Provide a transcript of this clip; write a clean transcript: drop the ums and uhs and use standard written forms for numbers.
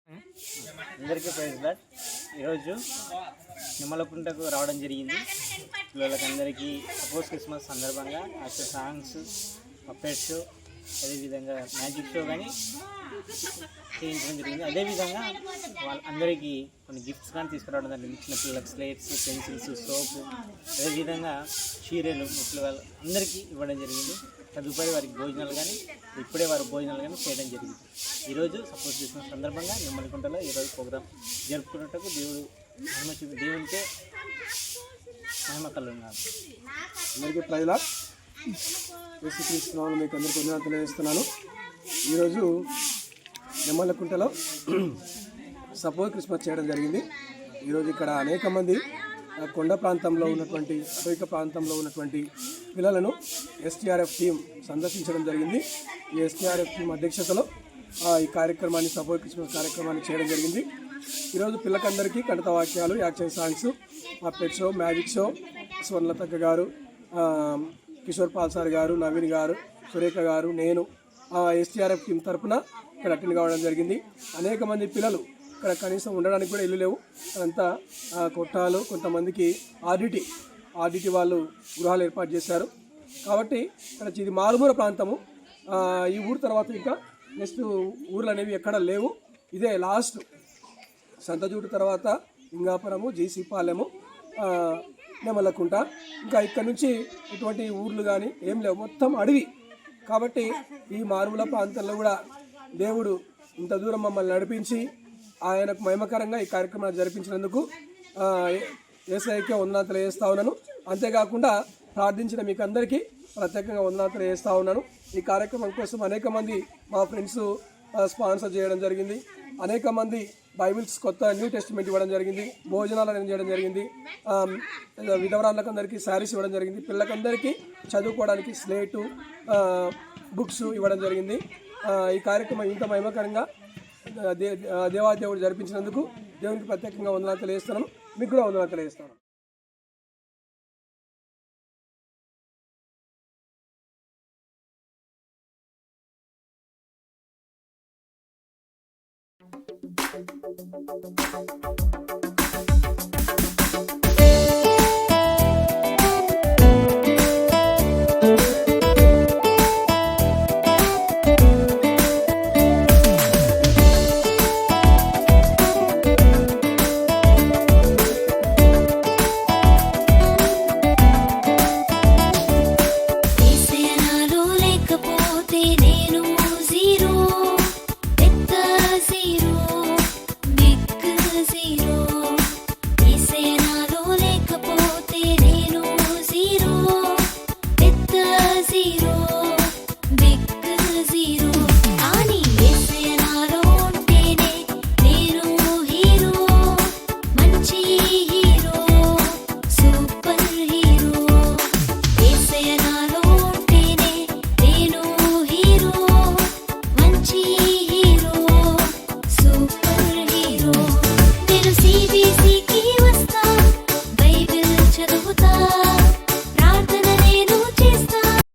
అందరికీ praise lord. ఈరోజు నిమ్మలకుంటకు రావడం జరిగింది. పిల్లలకందరికీ సపోజ్ క్రిస్మస్ సందర్భంగా అక్కడ సాంగ్స్, పప్పెట్ షో, అదేవిధంగా మ్యాజిక్ షో కానీ చేయించడం జరిగింది. అదేవిధంగా వాళ్ళందరికీ కొన్ని గిఫ్ట్స్ కానీ తీసుకురావడం జరిగింది. చిన్న పిల్లలకు స్లేట్స్, పెన్సిల్స్, సోపు, అదేవిధంగా చీరలు, ముట్లు అందరికీ ఇవ్వడం జరిగింది. తదుపరి వారికి భోజనాలు కానీ ఇప్పుడే వారి భోజనాలు కానీ చేయడం జరిగింది. ఈరోజు సపోజ్ క్రిస్మస్ సందర్భంగా నిమ్మలకుంటలో ఈరోజు ప్రోగ్రాం జరుపుకున్నట్టుకు దేవునికే మహిమ కలుగుతున్నారు. అందరికీ ప్రజల యేసుక్రీస్తు నామములో మీకు అందరికీ వందనాలు తెలియజేస్తున్నాను. ఈరోజు నిమ్మలకుంటలో సపోజ్ క్రిస్మస్ చేయడం జరిగింది. ఈరోజు ఇక్కడ అనేక మంది కొండ ప్రాంతంలో ఉన్నటువంటి అటవిక ప్రాంతంలో ఉన్నటువంటి పిల్లలను ఎస్టీఆర్ఎఫ్ టీం సందర్శించడం జరిగింది. ఈ ఎస్టీఆర్ఎఫ్ టీం అధ్యక్షతలో ఈ కార్యక్రమాన్ని సపోజ్ క్రిస్మస్ కార్యక్రమాన్ని చేయడం జరిగింది. ఈరోజు పిల్లకందరికీ కడత వాక్యాలు, action songs, puppet show, magic show, స్వర్ణలతక్క గారు, కిషోర్ పాల్ సార్ గారు, నవీన్ గారు, సురేఖ గారు, నేను ఎస్టీఆర్ఎఫ్ టీం తరఫున ఇక్కడ అటెండ్ కావడం జరిగింది. అనేక మంది పిల్లలు ఇక్కడ కనీసం ఉండడానికి కూడా ఇల్లు లేవు. అంతా కొట్టాలు, కొంతమందికి ఆర్డిటి వాళ్ళు గృహాలు ఏర్పాటు చేశారు. కాబట్టి ఇక్కడ ఇది మారుమూల ప్రాంతము. ఈ ఊరు తర్వాత ఇంకా నెక్స్ట్ ఊర్లు అనేవి ఎక్కడ లేవు. ఇదే లాస్ట్. సంతజూటు తర్వాత ఇంగాపురము, జీసీపాలెము, నెమలకుంట, ఇంకా ఇక్కడ నుంచి ఇటువంటి ఊర్లు కానీ ఏం లేవు, మొత్తం అడవి. కాబట్టి ఈ మారుమూల ప్రాంతంలో కూడా దేవుడు ఇంత దూరం మమ్మల్ని నడిపించి ఆయనకు మహిమకరంగా ఈ కార్యక్రమాన్ని జరిపించినందుకు యేసయ్యకే వందనాలు తెలియజేస్తా ఉన్నాను. అంతేకాకుండా ప్రార్థించిన మీకు అందరికీ ప్రత్యేకంగా వందనాలు తెలియజేస్తా ఉన్నాను. ఈ కార్యక్రమం కోసం అనేక మంది మా ఫ్రెండ్స్ స్పాన్సర్ చేయడం జరిగింది. అనేక మంది బైబిల్స్ కొత్త న్యూ టెస్టిమెంట్ ఇవ్వడం జరిగింది. భోజనాలు అరేంజ్ చేయడం జరిగింది. విధవరాళ్ళకు అందరికీ శారీస్ ఇవ్వడం జరిగింది. పిల్లలందరికీ చదువుకోవడానికి స్లేటు, బుక్స్ ఇవ్వడం జరిగింది. ఈ కార్యక్రమం ఇంత మహిమకరంగా దేవాదేవుడు జరిపించినందుకు దేవునికి ప్రత్యేకంగా వందనాలు తెలియజేస్తున్నాను. మీకు కూడా వందనాలు తెలియజేస్తాను.